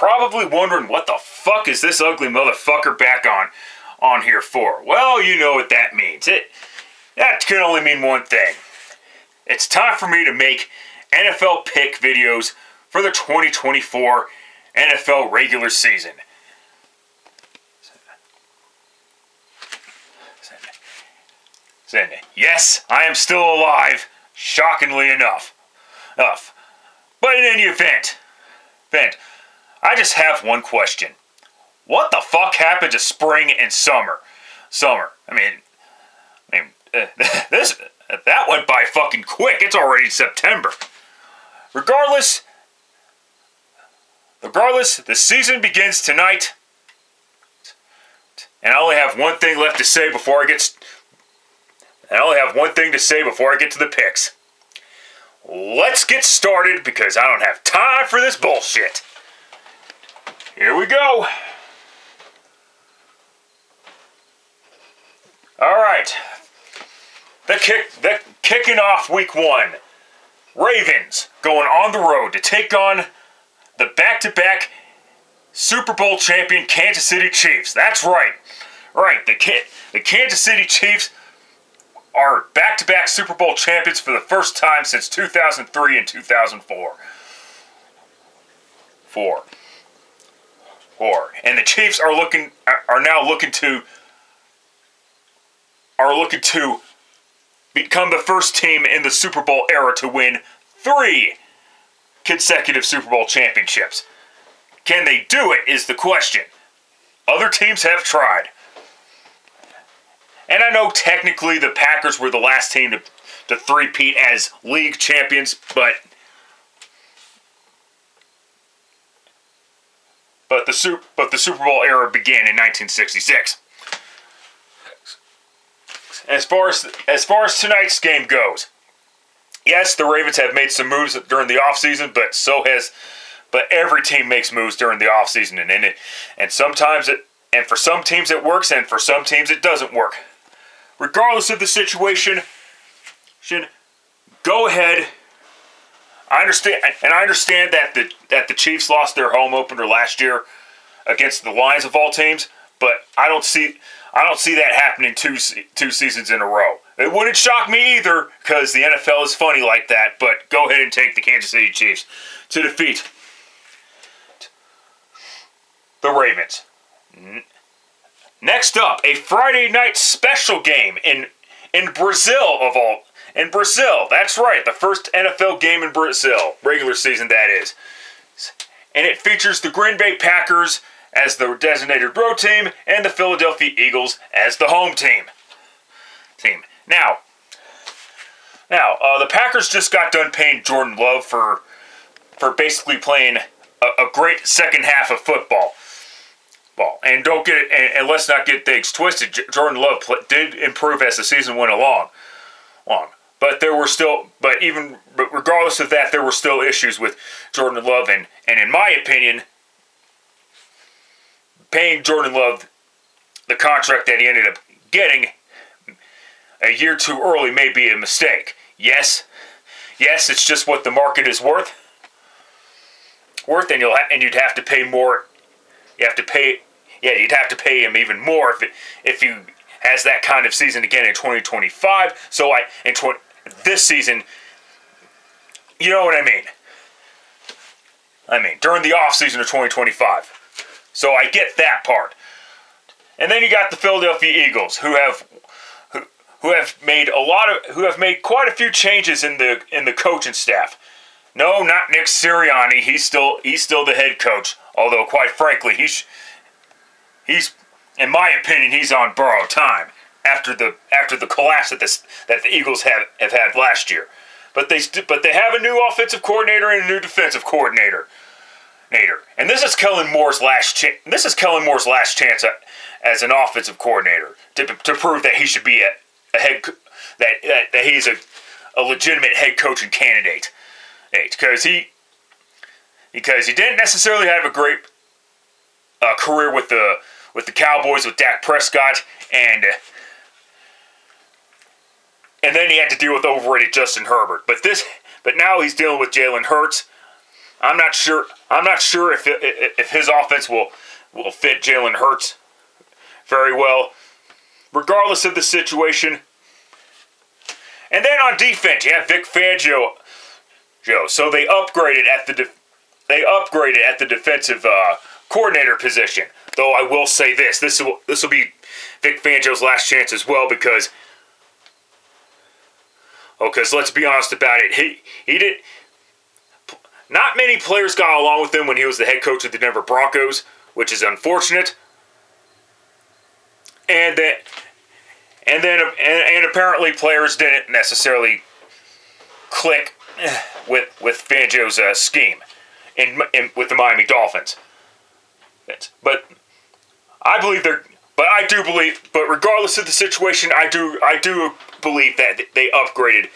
probably wondering what the fuck is this ugly motherfucker back on here for. Well, you know what that means. That can only mean one thing. It's time for me to make NFL pick videos for the 2024 NFL regular season. Yes, I am still alive, shockingly enough. But in any event, I just have one question. What the fuck happened to spring and summer? That went by fucking quick. It's already September. Regardless, the season begins tonight. And I only have one thing left to say before I get to the picks. Let's get started because I don't have time for this bullshit. Here we go. All right. Kicking off week 1. Ravens going on the road to take on the back-to-back Super Bowl champion Kansas City Chiefs. That's right. The Kansas City Chiefs are back-to-back Super Bowl champions for the first time since 2003 and 2004. And the Chiefs are now looking to become the first team in the Super Bowl era to win 3 consecutive Super Bowl championships. Can they do it is the question. Other teams have tried. And I know technically the Packers were the last team to three-peat as league champions, but the Super Bowl era began in 1966. As far as tonight's game goes, yes, the Ravens have made some moves during the offseason, but every team makes moves during the offseason, and for some teams it works, and for some teams it doesn't work. Regardless of the situation, go ahead. I understand that the Chiefs lost their home opener last year against the Lions of all teams, but I don't see that happening two seasons in a row. It wouldn't shock me either, because the NFL is funny like that, but go ahead and take the Kansas City Chiefs to defeat the Ravens. Next up, a Friday night special game in Brazil In Brazil, that's right, the first NFL game in Brazil, regular season that is. And it features the Green Bay Packers as the designated road team and the Philadelphia Eagles as the home team. Now, the Packers just got done paying Jordan Love for basically playing a great second half of football. And let's not get things twisted. Jordan Love did improve as the season went along. But regardless of that, there were still issues with Jordan Love, and in my opinion, paying Jordan Love the contract that he ended up getting a year too early may be a mistake. Yes, it's just what the market is worth, and you'd have to pay more. You'd have to pay him even more if he has that kind of season again in 2025. This season, you know what I mean. During the offseason of 2025. So I get that part. And then you got the Philadelphia Eagles, who have made quite a few changes in the coaching staff. No, not Nick Sirianni. He's still the head coach. Although, quite frankly, he's in my opinion, he's on borrowed time after the collapse that the Eagles have had last year. But they have a new offensive coordinator and a new defensive coordinator. And this is Kellen Moore's last chance as an offensive coordinator to prove that he should be a head that he's a legitimate head coaching candidate. Because he didn't necessarily have a great career with the Cowboys with Dak Prescott, and then he had to deal with overrated Justin Herbert. But now he's dealing with Jalen Hurts. I'm not sure. I'm not sure if his offense will fit Jalen Hurts very well, regardless of the situation. And then on defense, you have Vic Fangio. So they upgraded at the defensive coordinator position. Though I will say this will be Vic Fangio's last chance as well, because let's be honest about it, he did. Not many players got along with him when he was the head coach of the Denver Broncos, which is unfortunate. And apparently players didn't necessarily click with Fangio's scheme with the Miami Dolphins. But regardless of the situation, I do believe that they upgraded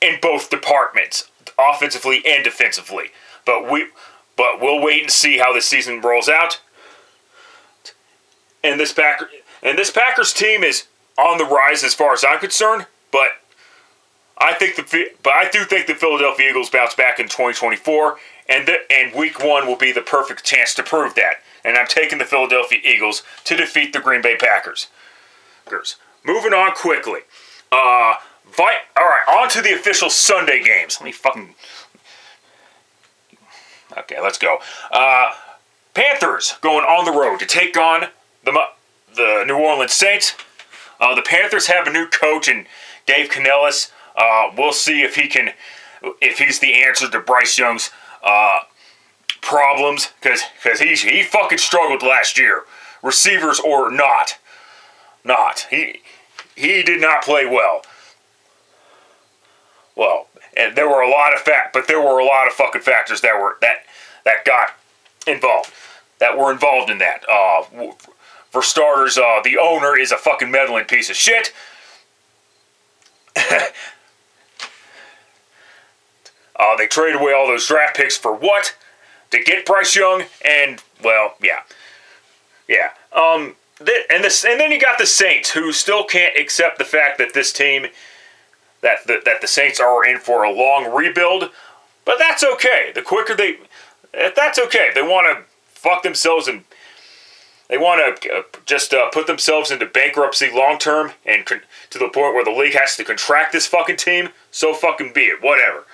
in both departments, offensively and defensively. But we'll wait and see how the season rolls out. And this Packers team is on the rise as far as I'm concerned, but I do think the Philadelphia Eagles bounce back in 2024, and Week 1 will be the perfect chance to prove that. And I'm taking the Philadelphia Eagles to defeat the Green Bay Packers. Moving on quickly. All right, on to the official Sunday games. Okay, let's go. Panthers going on the road to take on the New Orleans Saints. The Panthers have a new coach in Dave Canellis. We'll see if he's the answer to Bryce Young's problems, because he fucking struggled last year, receivers or not. He did not play well. Well, and there were a lot of fucking factors that got involved, that were involved in that. For starters, the owner is a fucking meddling piece of shit. They traded away all those draft picks for what? To get Bryce Young, and well, yeah. And then you got the Saints, who still can't accept the fact that this team, that the Saints are in for a long rebuild, but that's okay. That's okay. They want to fuck themselves and they want to just put themselves into bankruptcy long term, and to the point where the league has to contract this fucking team. So fucking be it. Whatever.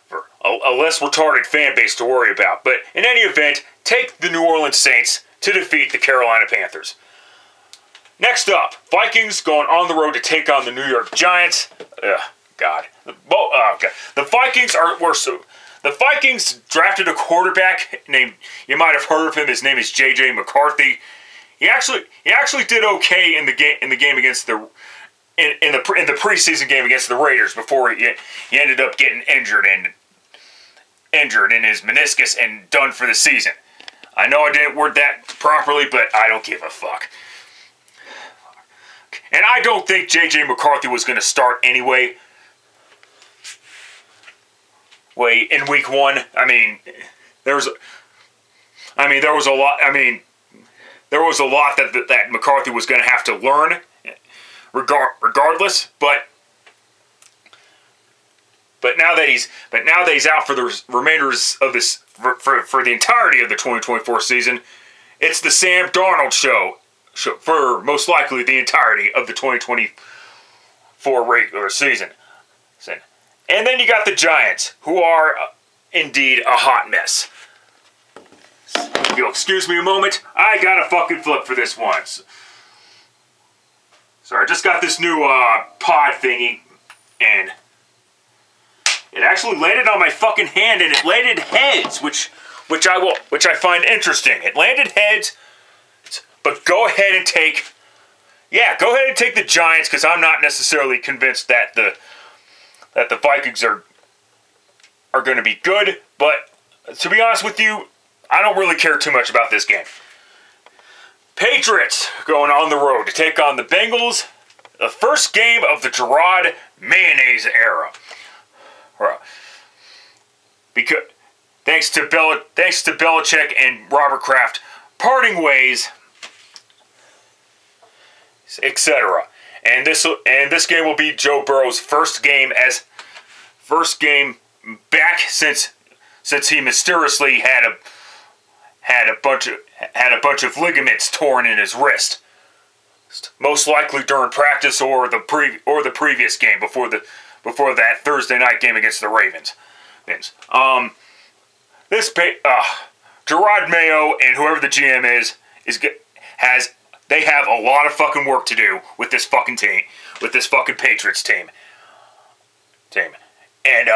For a less retarded fan base to worry about. But in any event, take the New Orleans Saints to defeat the Carolina Panthers. Next up, Vikings going on the road to take on the New York Giants. God. The Vikings drafted a quarterback named, you might have heard of him. His name is J.J. McCarthy. He actually did okay in the game against the preseason game against the Raiders before he ended up getting injured in his meniscus and done for the season. I know I didn't word that properly, but I don't give a fuck. And I don't think J.J. McCarthy was going to start anyway. In Week 1, there was a lot that McCarthy was going to have to learn, regardless. But now that he's out for the remainders of this for the entirety of the 2024 season, it's the Sam Darnold show for most likely the entirety of the 2024 regular season. And then you got the Giants, who are indeed a hot mess. If you'll excuse me a moment, I got a fucking flip for this once. Sorry, I just got this new pod thingy, and it actually landed on my fucking hand, and it landed heads, which I find interesting. It landed heads, but go ahead and take the Giants, because I'm not necessarily convinced that the Vikings are going to be good, but to be honest with you, I don't really care too much about this game. Patriots going on the road to take on the Bengals, the first game of the Gerard Mayonnaise era. Because thanks to Belichick and Robert Kraft parting ways, etc. And this game will be Joe Burrow's first game back since since he mysteriously had a bunch of ligaments torn in his wrist. Most likely during practice or the previous game before that Thursday night game against the Ravens. Gerard Mayo and whoever the GM they have a lot of fucking work to do with this fucking team, with this fucking Patriots team. And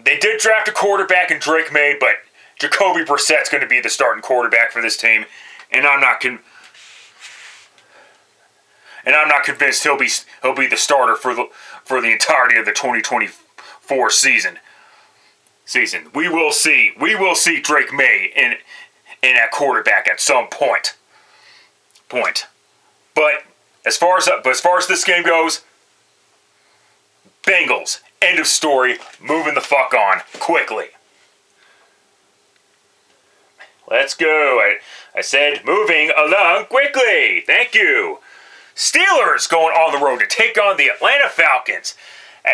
they did draft a quarterback in Drake May, but Jacoby Brissett's going to be the starting quarterback for this team, and I'm not convinced he'll be the starter for the entirety of the 2024 season. We will see Drake May in at quarterback at some point. But as far as this game goes, Bengals. End of story. Moving the fuck on quickly. Let's go. I said moving along quickly. Thank you. Steelers going on the road to take on the Atlanta Falcons.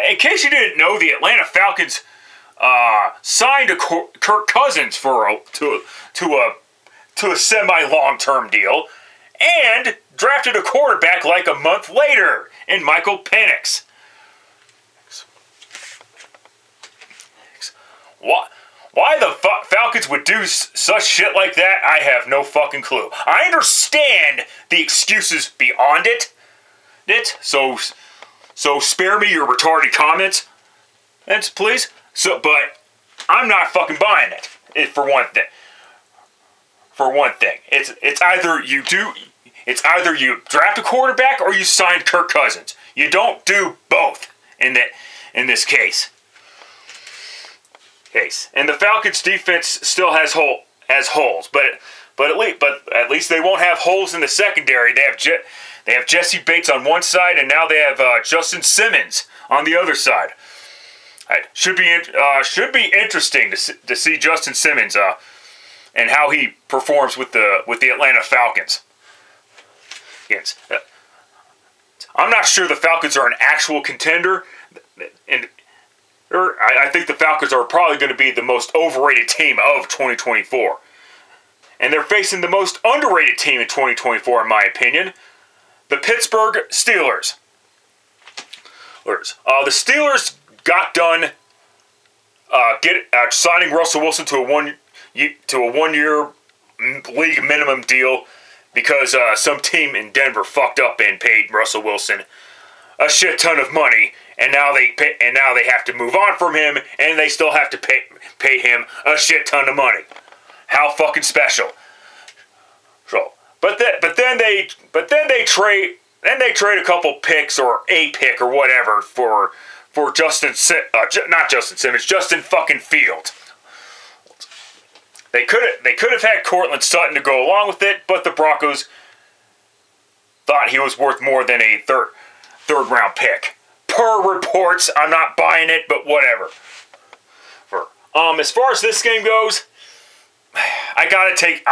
In case you didn't know, the Atlanta Falcons signed Kirk Cousins to a semi-long-term deal, and drafted a quarterback like a month later in Michael Penix. Why the Falcons would do such shit like that, I have no fucking clue. I understand the excuses beyond it. So spare me your retarded comments, please. But I'm not fucking buying it. For one thing, it's either you draft a quarterback or you sign Kirk Cousins. You don't do both in this case. And the Falcons' defense still has holes, but at least they won't have holes in the secondary. They have Jesse Bates on one side, and now they have Justin Simmons on the other side. Should be interesting to see Justin Simmons and how he performs with the Atlanta Falcons. Yes. I'm not sure the Falcons are an actual contender, and I think the Falcons are probably going to be the most overrated team of 2024. And they're facing the most underrated team in 2024, in my opinion, the Pittsburgh Steelers. The Steelers got done signing Russell Wilson to a one-year league minimum deal because some team in Denver fucked up and paid Russell Wilson a shit ton of money. And now they have to move on from him, and they still have to pay him a shit ton of money. How fucking special! But then they trade a couple picks or a pick or whatever for Justin fucking Fields. They could have had Cortland Sutton to go along with it, but the Broncos thought he was worth more than a third round pick. Per reports, I'm not buying it, but whatever. As far as this game goes, I gotta take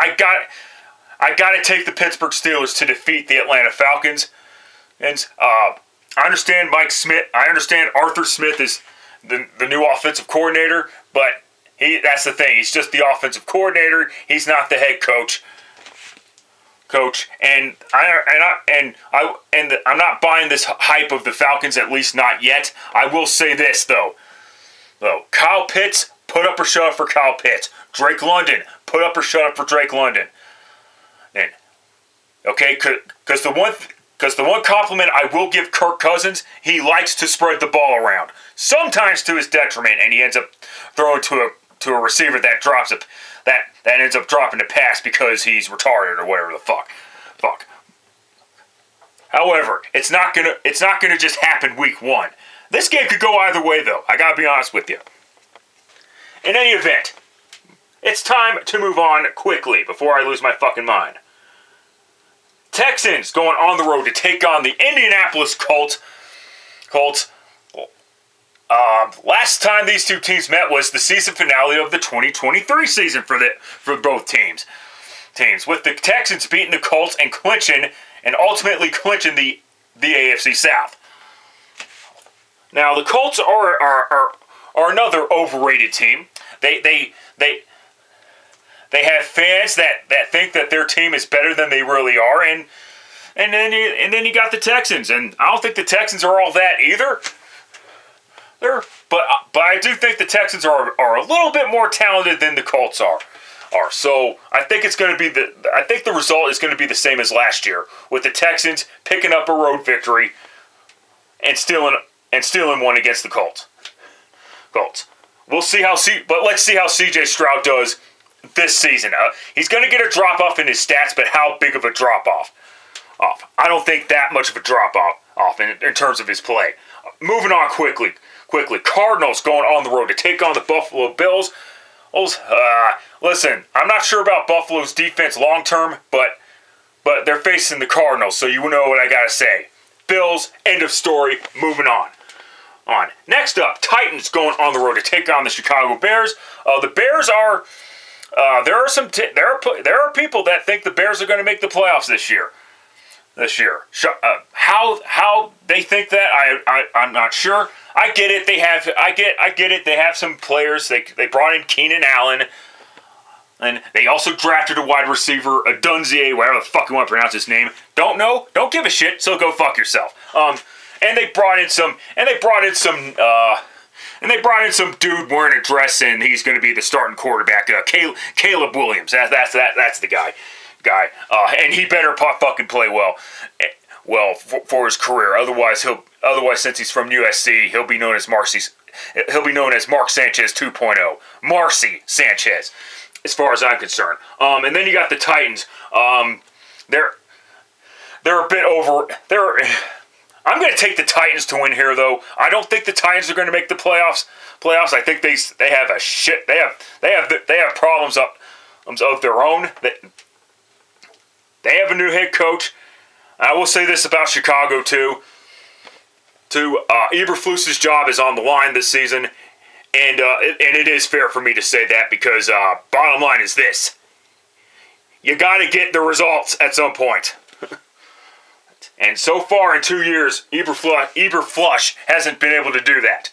the Pittsburgh Steelers to defeat the Atlanta Falcons. And I understand Mike Smith. I understand Arthur Smith is the new offensive coordinator, but that's the thing. He's just the offensive coordinator. He's not the head coach. And I'm not buying this hype of the Falcons, at least not yet. I will say this though, Kyle Pitts, put up or shut up for Kyle Pitts. Drake London, put up or shut up for Drake London. And okay, because the one compliment I will give Kirk Cousins, he likes to spread the ball around, sometimes to his detriment, and he ends up throwing to a receiver that drops it. That ends up dropping a pass because he's retarded or whatever the fuck. However, it's not gonna just happen week one. This game could go either way though. I gotta be honest with you. In any event, it's time to move on quickly before I lose my fucking mind. Texans going on the road to take on the Indianapolis Colts. Last time these two teams met was the season finale of the 2023 season for both teams. With the Texans beating the Colts and ultimately clinching the AFC South. Now the Colts are another overrated team. They have fans that think that their team is better than they really are, and then you got the Texans, and I don't think the Texans are all that either. But I do think the Texans are a little bit more talented than the Colts are. So I think it's going to be I think the result is going to be the same as last year, with the Texans picking up a road victory and stealing one against the Colts. We'll see but let's see how C.J. Stroud does this season. He's going to get a drop off in his stats, but how big of a drop off? I don't think that much of a drop off in terms of his play. Moving on quickly. Cardinals going on the road to take on the Buffalo Bills. Listen, I'm not sure about Buffalo's defense long term, but they're facing the Cardinals, so you know what I gotta say. Bills, end of story. Moving on. Next up, Titans going on the road to take on the Chicago Bears. The Bears are there are people that think the Bears are going to make the playoffs this year. How they think that I'm not sure. I get it. I get it. They have some players. They brought in Keenan Allen, and they also drafted a wide receiver, a Dunzier, whatever the fuck you want to pronounce his name. Don't know. Don't give a shit. So go fuck yourself. And they brought in some dude wearing a dress, and he's going to be the starting quarterback. Caleb Williams. That's the guy. And he better fucking play well for his career. Otherwise, since he's from USC, he'll be known as Mark Sanchez 2.0. Marcy Sanchez, as far as I'm concerned. And then you got the Titans. They're a bit over. I'm going to take the Titans to win here, though. I don't think the Titans are going to make the playoffs. I think they have they have problems of their own. They have a new head coach. I will say this about Chicago too. Eberflus's job is on the line this season, and it is fair for me to say that because bottom line is this: you got to get the results at some point. And so far in 2 years, Eberflus hasn't been able to do that.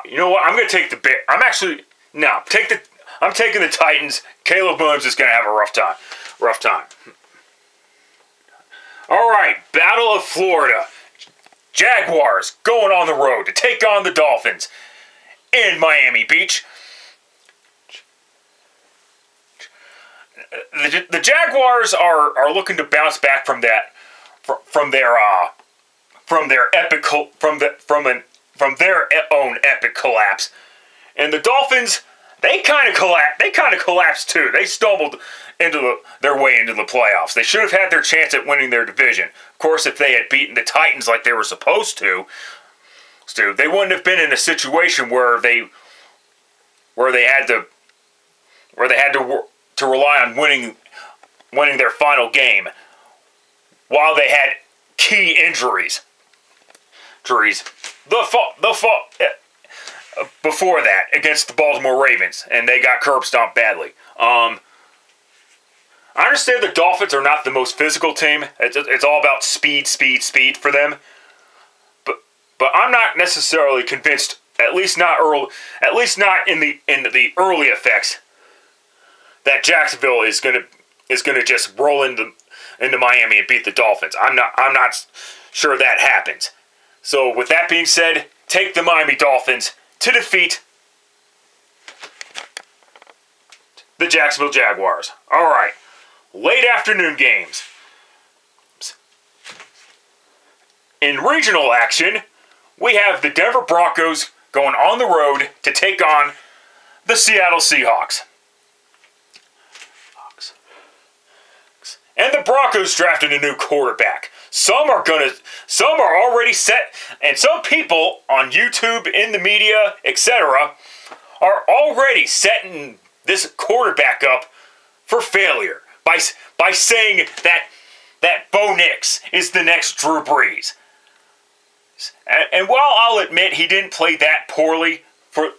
You know what? I'm going to take the bit. I'm taking the Titans. Caleb Williams is going to have a rough time. All right, Battle of Florida. Jaguars going on the road to take on the Dolphins in Miami Beach. The Jaguars are looking to bounce back from their own epic collapse, and the Dolphins they kind of collapsed too. They stumbled their way into the playoffs. They should have had their chance at winning their division. Of course, if they had beaten the Titans like they were supposed to, they wouldn't have been in a situation where they had to rely on winning their final game while they had key injuries. Before that against the Baltimore Ravens, and they got curb stomped badly. I understand the Dolphins are not the most physical team. It's all about speed for them. But I'm not necessarily convinced. At least not in the early effects that Jacksonville is gonna just roll into Miami and beat the Dolphins. I'm not sure that happens. So with that being said, take the Miami Dolphins to defeat the Jacksonville Jaguars. All right, late afternoon games. In regional action, we have the Denver Broncos going on the road to take on the Seattle Seahawks. And the Broncos drafted a new quarterback. Some are already set, and some people on YouTube, in the media, etc., are already setting this quarterback up for failure by saying that Bo Nix is the next Drew Brees. And while I'll admit he didn't play that poorly for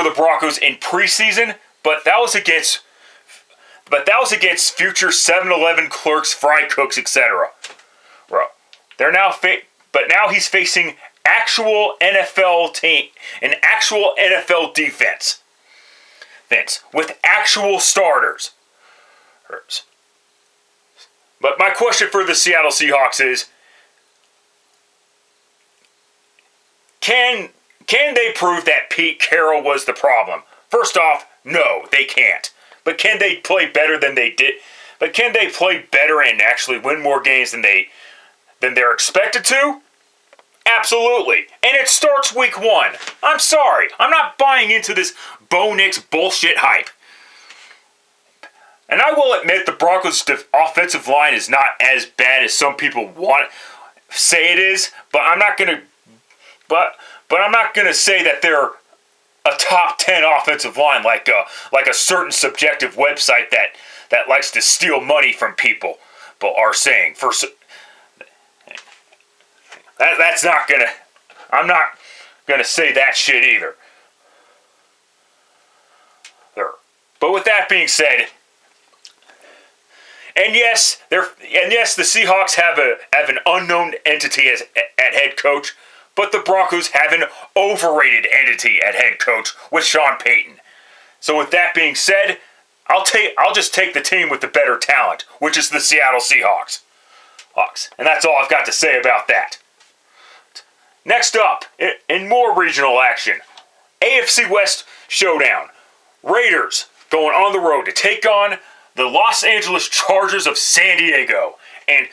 the Broncos in preseason, but that was against future 7-Eleven clerks, fry cooks, etc. Bro, but now he's facing actual NFL team, an actual NFL defense, with actual starters. But my question for the Seattle Seahawks is, can they prove that Pete Carroll was the problem? First off, no, they can't. But can they play better than they did? But can they play better and actually win more games than they're expected to? Absolutely. And it starts week 1. I'm sorry. I'm not buying into this Bo Nix bullshit hype. And I will admit the Broncos' offensive line is not as bad as some people say it is, but I'm not going to say that they're a top 10 offensive line like a certain subjective website that likes to steal money from people are saying. That's not gonna. I'm not gonna say that shit either. But with that being said, and yes, the Seahawks have an unknown entity at head coach, but the Broncos have an overrated entity at head coach with Sean Payton. So with that being said, I'll just take the team with the better talent, which is the Seattle Seahawks. And that's all I've got to say about that. Next up, in more regional action, AFC West showdown. Raiders going on the road to take on the Los Angeles Chargers of San Diego. And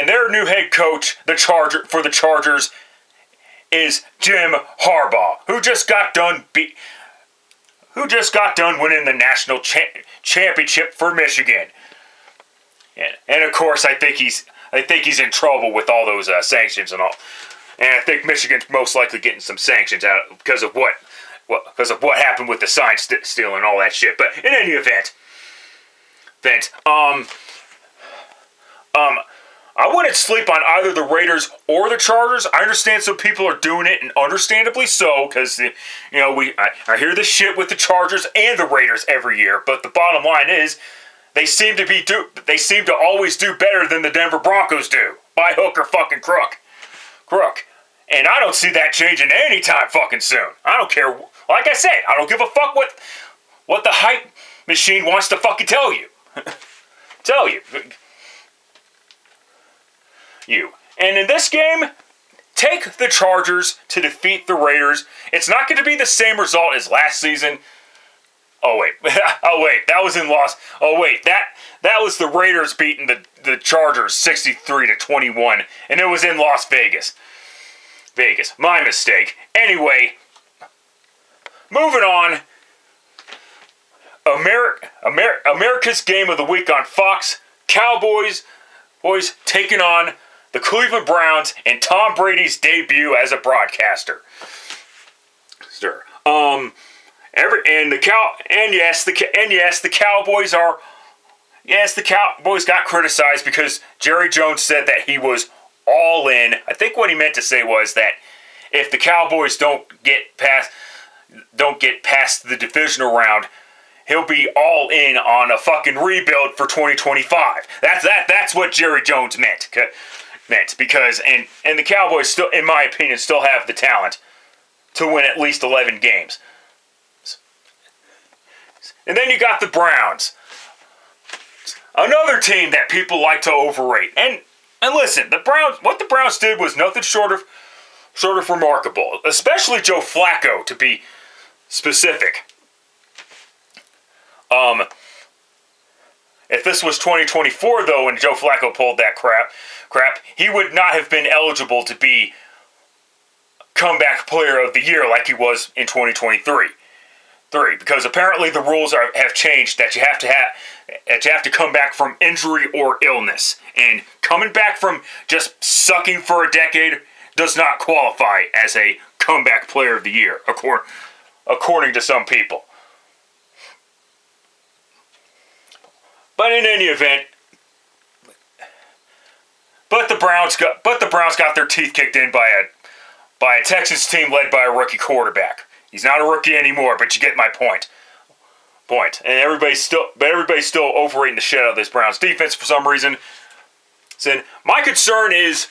their new head coach, for the Chargers, is Jim Harbaugh, who just got done winning the national championship for Michigan. And of course, I think he's in trouble with all those sanctions and all. And I think Michigan's most likely getting some sanctions out because of what happened with the sign stealing and all that shit. But in any event, I wouldn't sleep on either the Raiders or the Chargers. I understand some people are doing it, and understandably so, because I hear this shit with the Chargers and the Raiders every year. But the bottom line is, they seem to always do better than the Denver Broncos do, by hook or fucking crook. And I don't see that changing anytime fucking soon. I don't care. Like I said, I don't give a fuck what the hype machine wants to fucking tell you. And in this game, take the Chargers to defeat the Raiders. It's not going to be the same result as last season. Oh wait, that was in loss. Oh wait, that was the Raiders beating the Chargers 63-21, and it was in Las Vegas. My mistake. Anyway, moving on. America's game of the week on Fox. Cowboys taking on the Cleveland Browns in Tom Brady's debut as a broadcaster. Sure. The Cowboys got criticized because Jerry Jones said that he was all in. I think what he meant to say was that if the Cowboys don't get past the divisional round, he'll be all in on a fucking rebuild for 2025. That's what Jerry Jones meant because and the Cowboys still, in my opinion, still have the talent to win at least 11 games. And then you got the Browns. Another team that people like to overrate. And listen, what the Browns did was nothing short of remarkable, especially Joe Flacco, to be specific. If this was 2024 though, when Joe Flacco pulled that crap, he would not have been eligible to be comeback player of the year like he was in 2023. Because apparently the rules have changed that you have to come back from injury or illness, and coming back from just sucking for a decade does not qualify as a comeback player of the year, according to some people. But in any event, the Browns got their teeth kicked in by a Texans team led by a rookie quarterback. He's not a rookie anymore, but you get my point. And everybody's still overrating the shit out of this Browns defense for some reason. So my concern is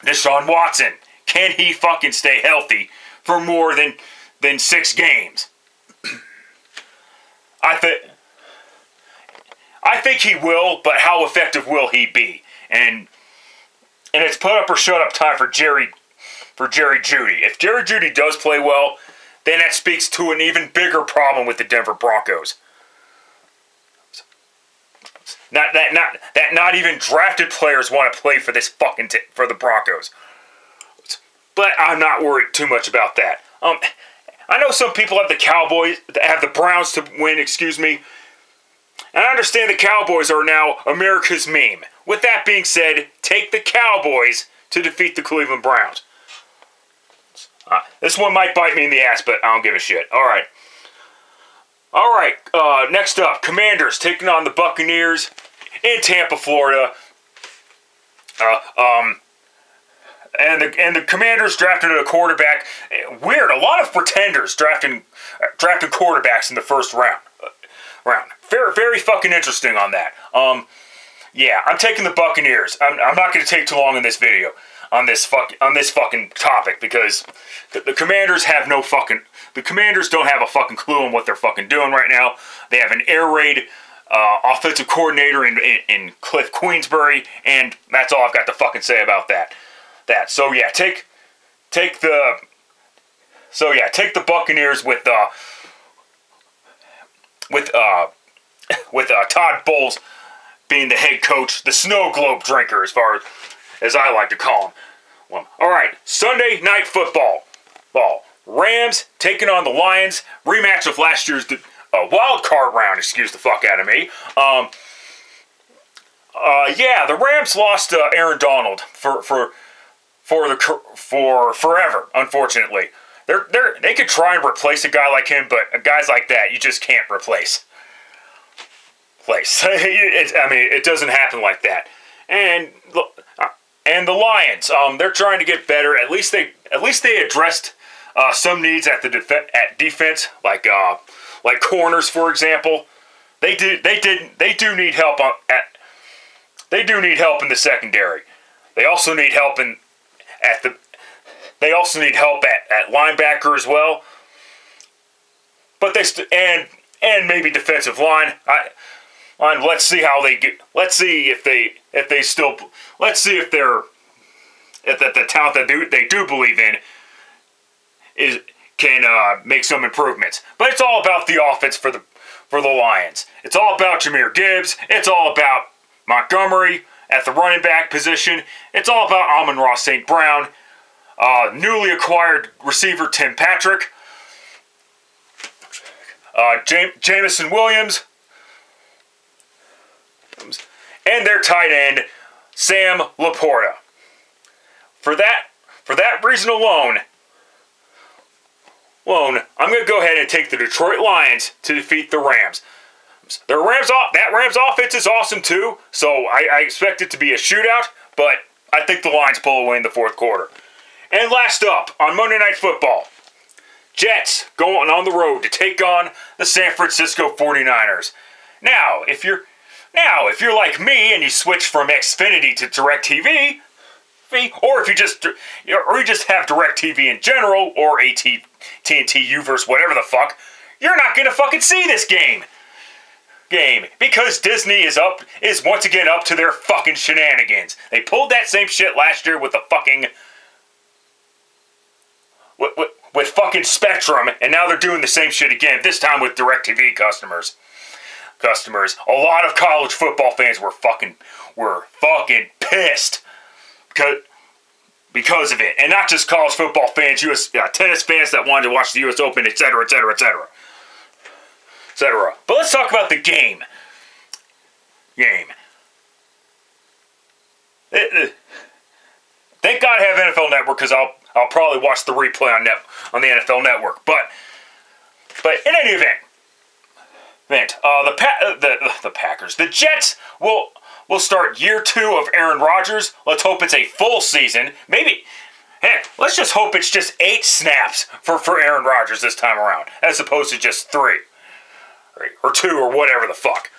Deshaun Watson. Can he fucking stay healthy for more than 6 games? I think he will, but how effective will he be? And it's put up or shut up time for Jerry Jeudy. If Jerry Jeudy does play well, then that speaks to an even bigger problem with the Denver Broncos. Not even drafted players want to play for this for the Broncos. But I'm not worried too much about that. I know some people have the Browns to win, and I understand the Cowboys are now America's meme. With that being said, take the Cowboys to defeat the Cleveland Browns. This one might bite me in the ass, but I don't give a shit. All right. Next up, Commanders taking on the Buccaneers in Tampa, Florida. And the Commanders drafted a quarterback. Weird, a lot of pretenders drafting quarterbacks in the first round. Very, very fucking interesting on that. Yeah, I'm taking the Buccaneers. I'm not going to take too long in this video on this fucking topic because the Commanders the Commanders don't have a fucking clue on what they're fucking doing right now. They have an air raid offensive coordinator in Cliff Queensbury, and that's all I've got to fucking say about that. So yeah, take the Buccaneers with Todd Bowles being the head coach, the snow globe drinker, as far as I like to call him. Well, all right, Sunday night football. Rams taking on the Lions. Rematch of last year's wild card round. Excuse the fuck out of me. Yeah, the Rams lost Aaron Donald for forever. Unfortunately, they could try and replace a guy like him, but guys like that you just can't replace. It doesn't happen like that. And the Lions, they're trying to get better. At least they addressed some needs at defense, like corners, for example. They do need help in the secondary. They also need help at linebacker as well. But and maybe defensive line. Let's see how they get. Let's see if the talent that they do believe in can make some improvements. But it's all about the offense for the Lions. It's all about Jahmyr Gibbs. It's all about Montgomery at the running back position. It's all about Amon-Ra St. Brown, newly acquired receiver Tim Patrick, Jameson Williams, and their tight end Sam Laporta. For that reason alone, I'm going to go ahead and take the Detroit Lions to defeat the Rams. That Rams offense is awesome too, so I expect it to be a shootout, but I think the Lions pull away in the fourth quarter. And last up, on Monday Night Football, Jets going on the road to take on the San Francisco 49ers. Now, if you're like me and you switch from Xfinity to DirecTV, or if you just have DirecTV in general, or TNT Uverse, whatever the fuck, you're not gonna fucking see this game because Disney is once again up to their fucking shenanigans. They pulled that same shit last year with the fucking with fucking Spectrum, and now they're doing the same shit again. This time with DirecTV customers. A lot of college football fans were fucking pissed because of it, and not just college football fans, U.S. Tennis fans that wanted to watch the U.S. Open, etc. But let's talk about the game. Thank God I have NFL Network because I'll probably watch the replay on the NFL Network. But in any event, the Packers, the Jets will start year 2 of Aaron Rodgers. Let's hope it's a full season. Maybe, heck, let's just hope it's just 8 snaps for Aaron Rodgers this time around, as opposed to just 3. Or 2 or whatever the fuck.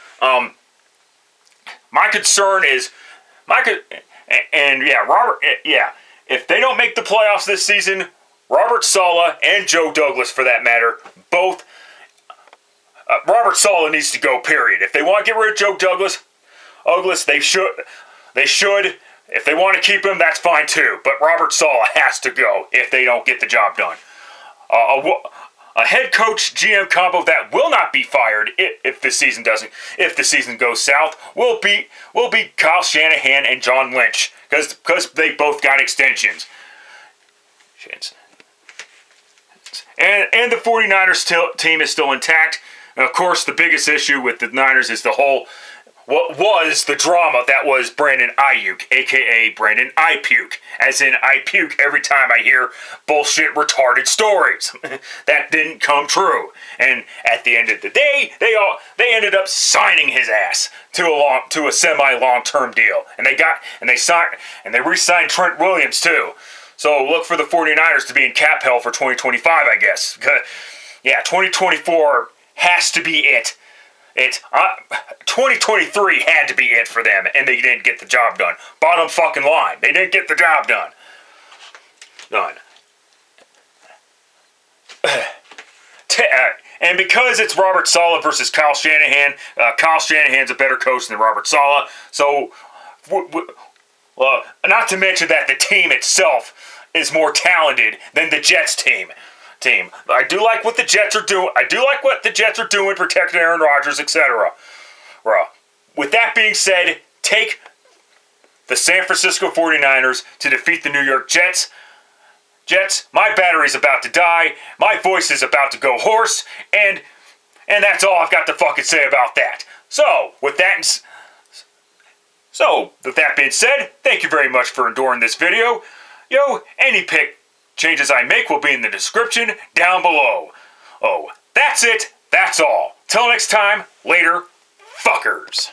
My concern is, Robert, if they don't make the playoffs this season, Robert Saleh and Joe Douglas, for that matter, both. Robert Saleh needs to go, period. If they want to get rid of Joe Douglas, they should. If they want to keep him, that's fine too. But Robert Saleh has to go if they don't get the job done. A head coach GM combo that will not be fired if the season goes south will be Kyle Shanahan and John Lynch because they both got extensions. And the 49ers team is still intact. And of course, the biggest issue with the Niners is what was the drama that was Brandon Aiyuk, a.k.a. Brandon I Puke. As in, I puke every time I hear bullshit retarded stories. That didn't come true. And at the end of the day, they ended up signing his ass to a semi-long-term deal. And they re-signed Trent Williams too. So look for the 49ers to be in cap hell for 2025, I guess. Yeah, 2024 has to be it. 2023 had to be it for them, and they didn't get the job done. Bottom fucking line. They didn't get the job done. And because it's Robert Saleh versus Kyle Shanahan, Kyle Shanahan's a better coach than Robert Saleh. So, not to mention that the team itself is more talented than the Jets team. I do like what the Jets are doing, protecting Aaron Rodgers, etc. With that being said, take the San Francisco 49ers to defeat the New York Jets. My battery's about to die. My voice is about to go hoarse, and that's all I've got to fucking say about that. So, with that being said, thank you very much for enduring this video. Any pick changes I make will be in the description down below. Oh, that's it. That's all. Till next time, later, fuckers.